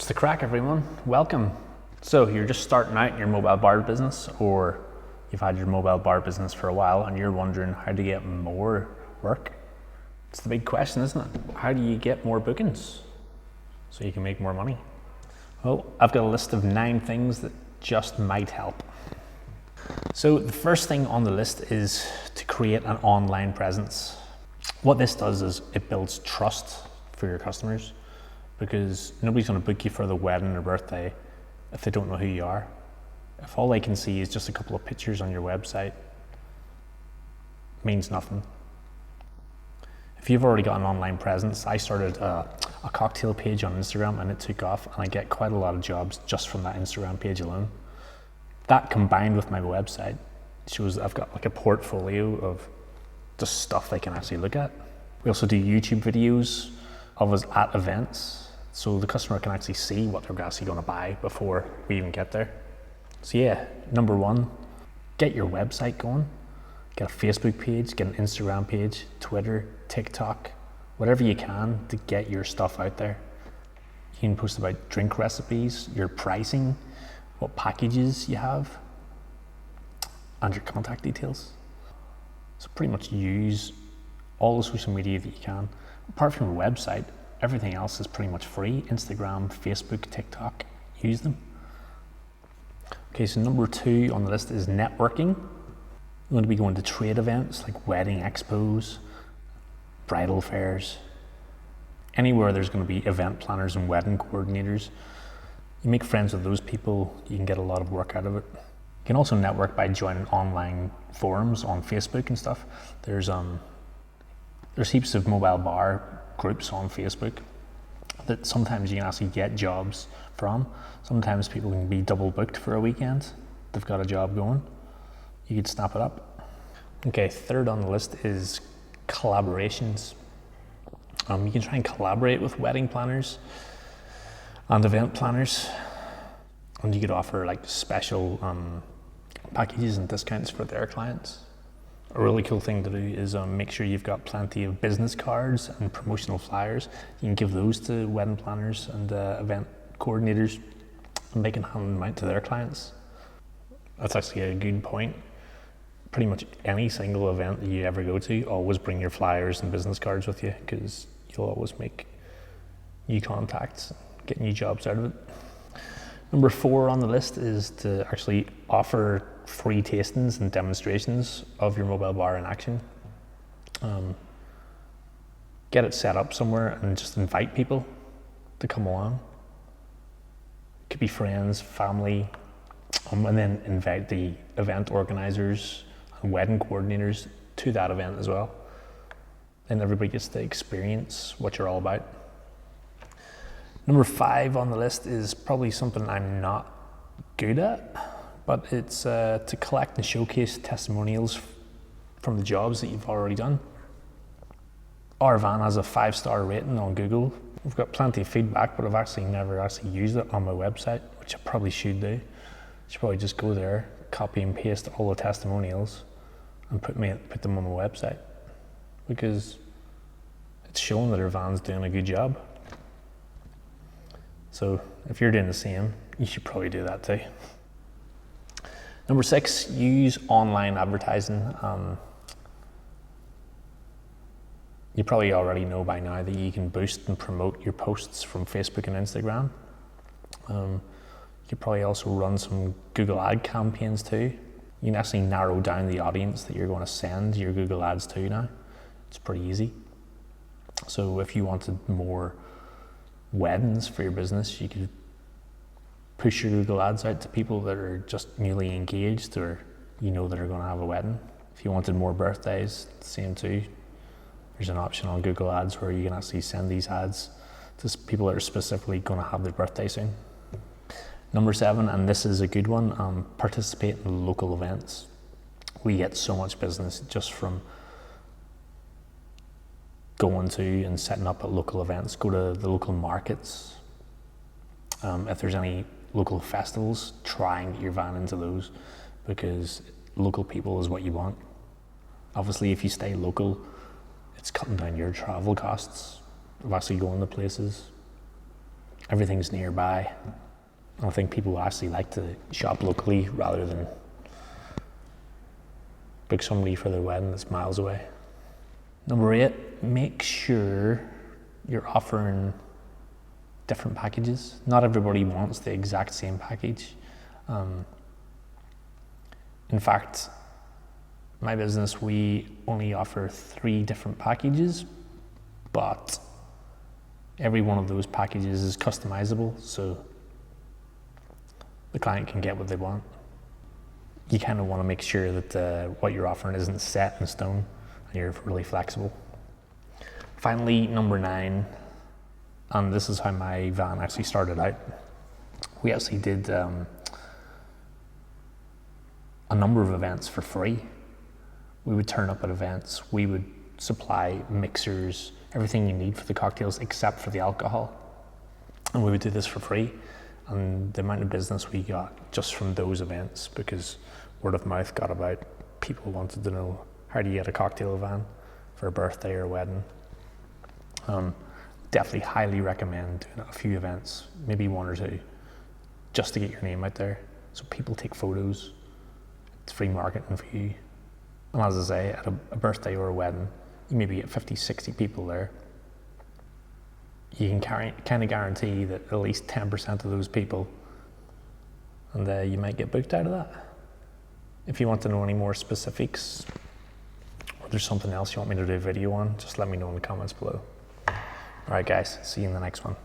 the crack, everyone? Welcome. So you're just starting out in your mobile bar business, or you've had your mobile bar business for a while and you're wondering how to get more work. It's the big question, isn't it? How do you get more bookings so you can make more money? Well, I've got a list of 9 things that just might help. So the first thing on the list is to create an online presence. What this does is it builds trust for your customers, because nobody's going to book you for the wedding or birthday if they don't know who you are. If all they can see is just a couple of pictures on your website, it means nothing. If you've already got an online presence, I started a cocktail page on Instagram and it took off, and I get quite a lot of jobs just from that Instagram page alone. That combined with my website shows that I've got like a portfolio of just stuff they can actually look at. We also do YouTube videos of us at events, so the customer can actually see what they're actually going to buy before we even get there. So yeah, number 1, get your website going. Get a Facebook page, get an Instagram page, Twitter, TikTok, whatever you can to get your stuff out there. You can post about drink recipes, your pricing, what packages you have, and your contact details. So pretty much use all the social media that you can. Apart from your website, everything else is pretty much free. Instagram, Facebook, TikTok, use them. Okay, so number 2 on the list is networking. You're going to be going to trade events like wedding expos, bridal fairs, anywhere there's going to be event planners and wedding coordinators. You make friends with those people, you can get a lot of work out of it. You can also network by joining online forums on Facebook and stuff. There's heaps of mobile bar groups on Facebook that sometimes you can actually get jobs from. Sometimes people can be double booked for a weekend. They've got a job going. You could snap it up. Okay, 3rd on the list is collaborations. You can try and collaborate with wedding planners and event planners, and you could offer like special packages and discounts for their clients. A really cool thing to do is make sure you've got plenty of business cards and promotional flyers. You can give those to wedding planners and event coordinators, and they can hand them out to their clients. That's actually a good point. Pretty much any single event that you ever go to, always bring your flyers and business cards with you, because you'll always make new contacts, get new jobs out of it. Number 4 on the list is to actually offer free tastings and demonstrations of your mobile bar in action. Get it set up somewhere and just invite people to come along. It could be friends, family, and then invite the event organizers and wedding coordinators to that event as well. And everybody gets to experience what you're all about. Number 5 on the list is probably something I'm not good at, but it's to collect and showcase testimonials from the jobs that you've already done. Our van has a 5-star rating on Google. We've got plenty of feedback, but I've actually never used it on my website, which I probably should do. I should probably just go there, copy and paste all the testimonials and put them on my website, because it's showing that our van's doing a good job. So if you're doing the same, you should probably do that too. Number 6, use online advertising. You probably already know by now that you can boost and promote your posts from Facebook and Instagram. You could probably also run some Google ad campaigns too. You can actually narrow down the audience that you're going to send your Google ads to now. It's pretty easy. So if you wanted more weddings for your business, you could push your Google ads out to people that are just newly engaged, or you know that are going to have a wedding. If you wanted more birthdays, same too. There's an option on Google Ads where you can actually send these ads to people that are specifically going to have their birthday soon. Number 7, and this is a good one, participate in local events. We get so much business just from going to and setting up at local events. Go to the local markets. If there's any local festivals, try and get your van into those, because local people is what you want. Obviously, if you stay local, it's cutting down your travel costs of actually going to places. everything's nearby. I think people actually like to shop locally rather than book somebody for their wedding that's miles away. Number 8, make sure you're offering different packages. Not everybody wants the exact same package. In fact, my business, we only offer 3 different packages, but every one of those packages is customizable, so the client can get what they want. You kind of want to make sure that what you're offering isn't set in stone and you're really flexible. Finally, number 9, and this is how my van actually started out. We actually did a number of events for free. We would turn up at events, we would supply mixers, everything you need for the cocktails except for the alcohol. And we would do this for free. And the amount of business we got just from those events, because word of mouth got about, people wanted to know, how do you get a cocktail van for a birthday or a wedding? Definitely highly recommend doing a few events, maybe 1 or 2, just to get your name out there. So people take photos, it's free marketing for you. And as I say, at a birthday or a wedding, you maybe get 50, 60 people there. You can kind of guarantee that at least 10% of those people, and you might get booked out of that. If you want to know any more specifics, or there's something else you want me to do a video on, just let me know in the comments below. Alright guys, see you in the next one.